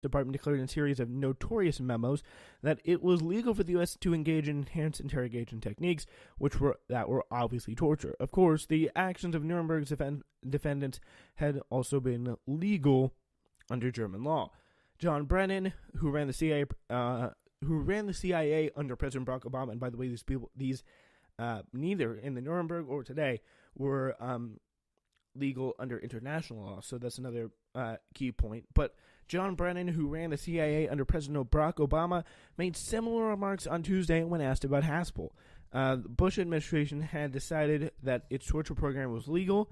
Department declared in a series of notorious memos that it was legal for the U.S. to engage in enhanced interrogation techniques, that were obviously torture. Of course, the actions of Nuremberg's defendants had also been legal under German law. John Brennan, who ran the CIA under President Barack Obama, and by the way, these neither in the Nuremberg or today were legal under international law. So that's another key point. But John Brennan, who ran the CIA under President Barack Obama, made similar remarks on Tuesday when asked about Haspel. The Bush administration had decided that its torture program was legal,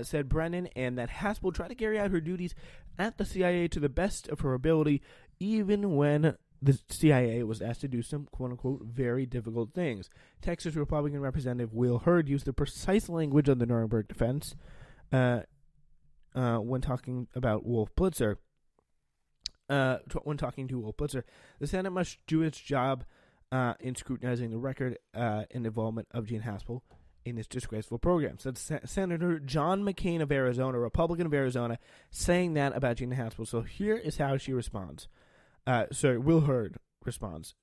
said Brennan, and that Haspel tried to carry out her duties at the CIA to the best of her ability, even when the CIA was asked to do some quote-unquote very difficult things. Texas Republican Representative Will Hurd used the precise language of the Nuremberg defense when talking about Wolf Blitzer. When talking to Wolf Blitzer, the Senate must do its job in scrutinizing the record and involvement of Gene Haspel in this disgraceful program. So that's Senator John McCain of Arizona, Republican of Arizona, saying that about Gene Haspel. So here is how she responds. Will Hurd responds.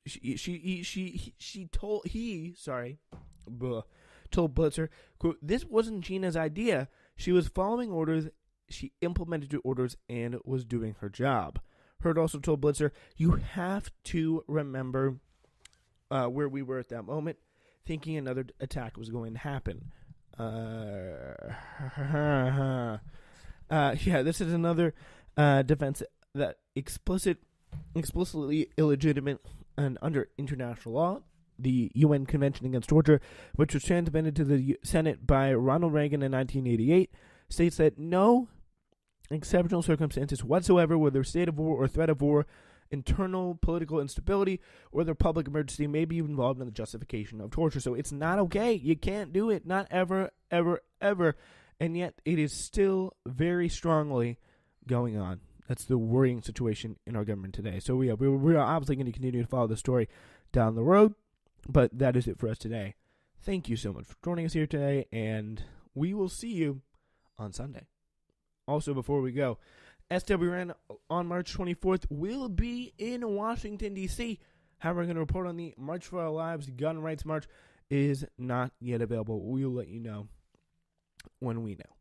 Told Blitzer, quote, "This wasn't Gina's idea. She was following orders. She implemented the orders and was doing her job." Hurd also told Blitzer, "You have to remember where we were at that moment, thinking another attack was going to happen." This is another defense that explicitly illegitimate and under international law. The UN Convention Against Torture, which was transmitted to the Senate by Ronald Reagan in 1988, states that no exceptional circumstances whatsoever, whether state of war or threat of war, internal political instability, or the public emergency, may be involved in the justification of torture. So it's not okay. You can't do it. Not ever, ever, ever. And yet it is still very strongly going on. That's the worrying situation in our government today. So we're obviously going to continue to follow the story down the road, but that is it for us today. Thank you so much for joining us here today, and we will see you on Sunday. Also, before we go, SWRN on March 24th will be in Washington, D.C. How we're going to report on the March for Our Lives Gun Rights March is not yet available. We will let you know when we know.